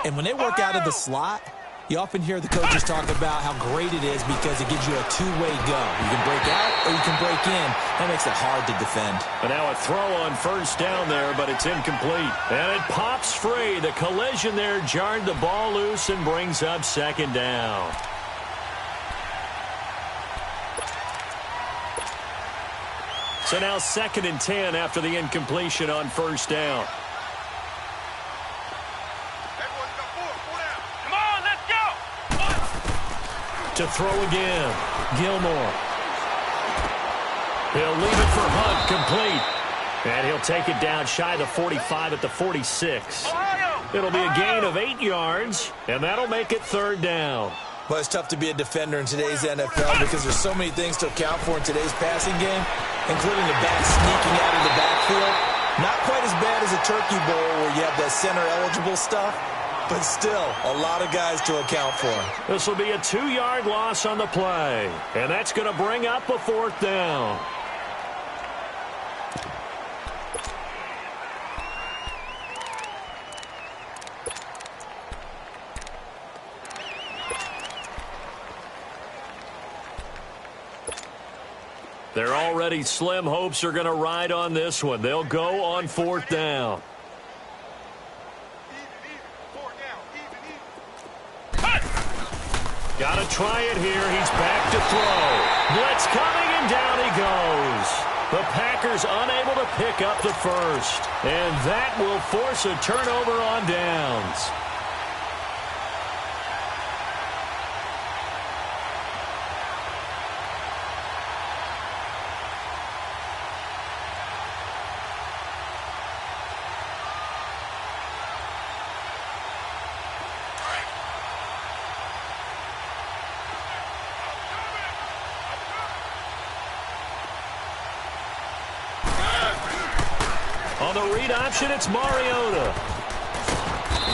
And when they work out of the slot, you often hear the coaches talk about how great it is because it gives you a two-way go. You can break out or you can break in. That makes it hard to defend. And now a throw on 1st down there, but it's incomplete. And it pops free. The collision there jarred the ball loose and brings up 2nd down. So now 2nd and 10 after the incompletion on 1st down. Come on, let's go. To throw again. Gilmore. He'll leave it for Hunt, complete. And he'll take it down shy of the 45 at the 46. It'll be a gain of 8 yards, and that'll make it 3rd down. Well, it's tough to be a defender in today's NFL because there's so many things to account for in today's passing game, including the back sneaking out of the backfield. Not quite as bad as a turkey bowl where you have that center-eligible stuff, but still a lot of guys to account for. This will be a 2-yard loss on the play, and that's going to bring up a 4th down. Their already slim hopes are going to ride on this one. They'll go on 4th down. Got to try it here. He's back to throw. Blitz coming, and down he goes. The Packers unable to pick up the 1st. And that will force a turnover on downs. On the read option, it's Mariota.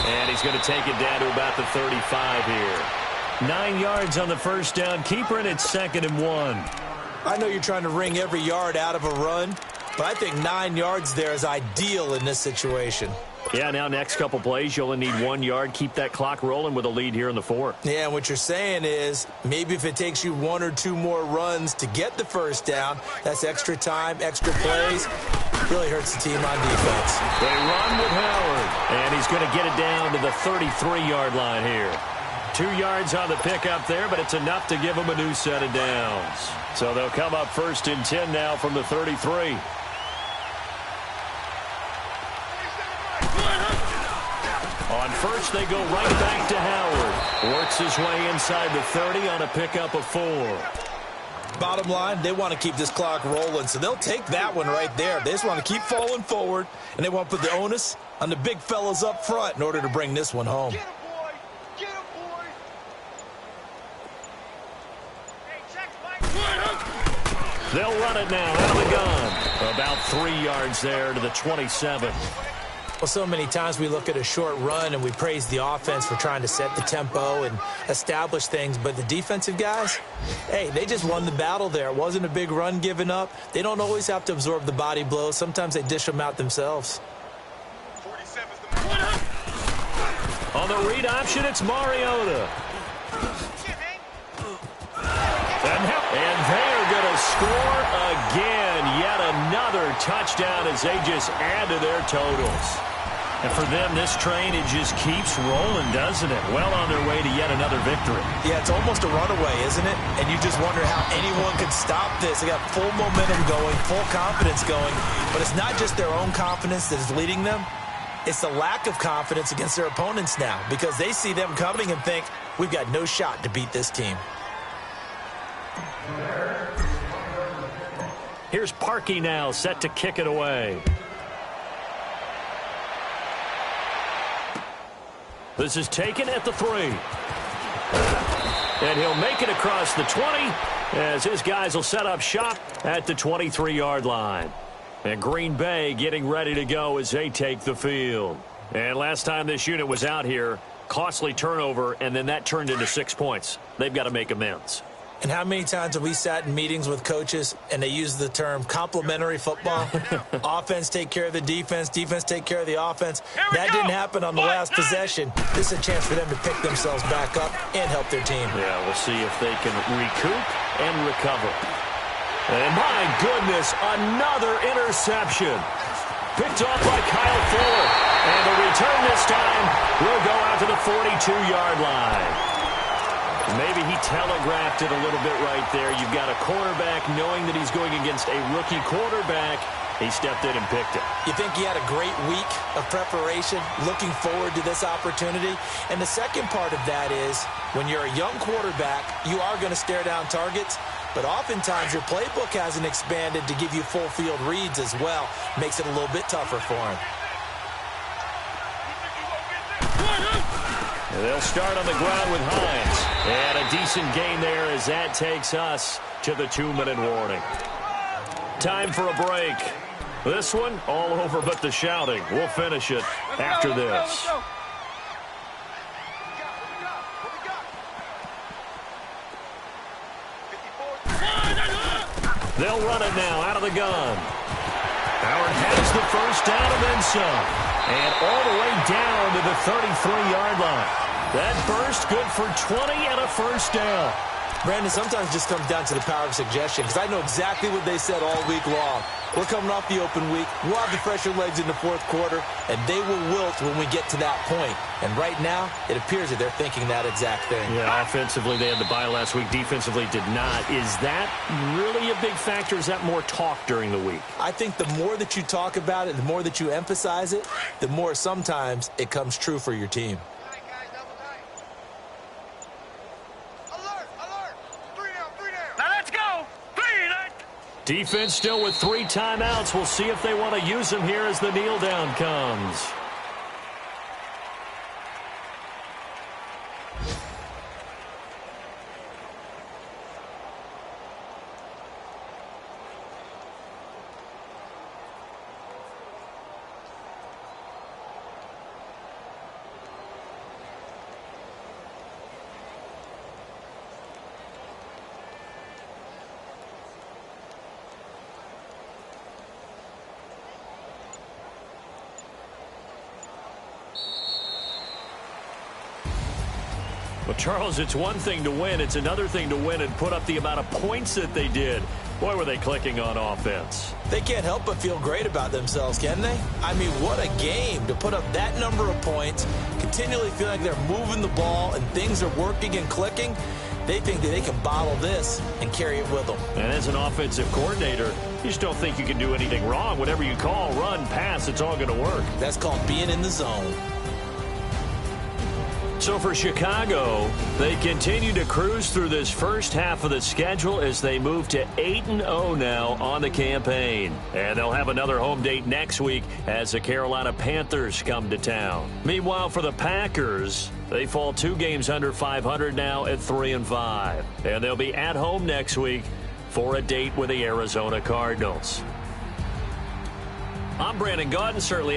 And he's going to take it down to about the 35 here. 9 yards on the 1st down. Keeper, and it's 2nd and 1. I know you're trying to wring every yard out of a run, but I think 9 yards there is ideal in this situation. Yeah, now next couple plays, you only need 1 yard. Keep that clock rolling with a lead here in the 4th. Yeah, and what you're saying is maybe if it takes you 1 or 2 more runs to get the 1st down, that's extra time, extra plays. Really hurts the team on defense. They run with Howard, and he's going to get it down to the 33-yard line here. 2 yards on the pickup there, but it's enough to give them a new set of downs. So they'll come up 1st and 10 now from the 33. On first, they go right back to Howard. Works his way inside the 30 on a pickup of 4. Bottom line, they want to keep this clock rolling, so they'll take that one right there. They just want to keep falling forward, and they want to put the onus on the big fellas up front in order to bring this one home. Get him, boy. Get him, boy. Hey, check, Mike. They'll run it now out of the gun. About 3 yards there to the 27. Well, so many times we look at a short run and we praise the offense for trying to set the tempo and establish things, but the defensive guys, hey, they just won the battle there. It wasn't a big run given up. They don't always have to absorb the body blows. Sometimes they dish them out themselves. On the read option, it's Mariota. And they're going to score again. Yet another touchdown as they just add to their totals. And for them, this train, it just keeps rolling, doesn't it? Well on their way to yet another victory. Yeah, it's almost a runaway, isn't it? And you just wonder how anyone could stop this. They got full momentum going, full confidence going. But it's not just their own confidence that is leading them. It's the lack of confidence against their opponents now because they see them coming and think, we've got no shot to beat this team. Here's Parkey now, set to kick it away. This is taken at the 3. And he'll make it across the 20 as his guys will set up shop at the 23-yard line. And Green Bay getting ready to go as they take the field. And last time this unit was out here, costly turnover, and then that turned into 6 points. They've got to make amends. And how many times have we sat in meetings with coaches and they use the term complementary football? Offense take care of the defense, defense take care of the offense. That didn't happen on the last possession. This is a chance for them to pick themselves back up and help their team. Yeah, we'll see if they can recoup and recover. And my goodness, another interception. Picked off by Kyle Fuller. And the return this time will go out to the 42-yard line. Maybe he telegraphed it a little bit right there. You've got a cornerback knowing that he's going against a rookie quarterback. He stepped in and picked it. You think he had a great week of preparation, looking forward to this opportunity? And the second part of that is, when you're a young quarterback, you are going to stare down targets, but oftentimes your playbook hasn't expanded to give you full field reads as well. Makes it a little bit tougher for him. They'll start on the ground with Hines. And a decent gain there as that takes us to the 2-minute warning. Time for a break. This one, all over but the shouting. We'll finish it after this. They'll run it now out of the gun. Howard has the first down and then some. And all the way down to the 33-yard line. That burst good for 20 and a first down. Brandon, sometimes it just comes down to the power of suggestion because I know exactly what they said all week long. We're coming off the open week. We'll have the fresher legs in the fourth quarter, and they will wilt when we get to that point. And right now, it appears that they're thinking that exact thing. Yeah, offensively, they had the bye last week. Defensively, did not. Is that really a big factor? Is that more talk during the week? I think the more that you talk about it, the more that you emphasize it, the more sometimes it comes true for your team. Defense still with 3 timeouts. We'll see if they want to use them here as the kneel down comes. Well, Charles, it's one thing to win. It's another thing to win and put up the amount of points that they did. Boy, were they clicking on offense. They can't help but feel great about themselves, can they? I mean, what a game to put up that number of points, continually feel like they're moving the ball and things are working and clicking. They think that they can bottle this and carry it with them. And as an offensive coordinator, you just don't think you can do anything wrong. Whatever you call, run, pass, it's all going to work. That's called being in the zone. So for Chicago, they continue to cruise through this first half of the schedule as they move to 8-0 now on the campaign. And they'll have another home date next week as the Carolina Panthers come to town. Meanwhile, for the Packers, they fall 2 games under 500 now at 3-5. And they'll be at home next week for a date with the Arizona Cardinals. I'm Brandon Gaudin, certainly.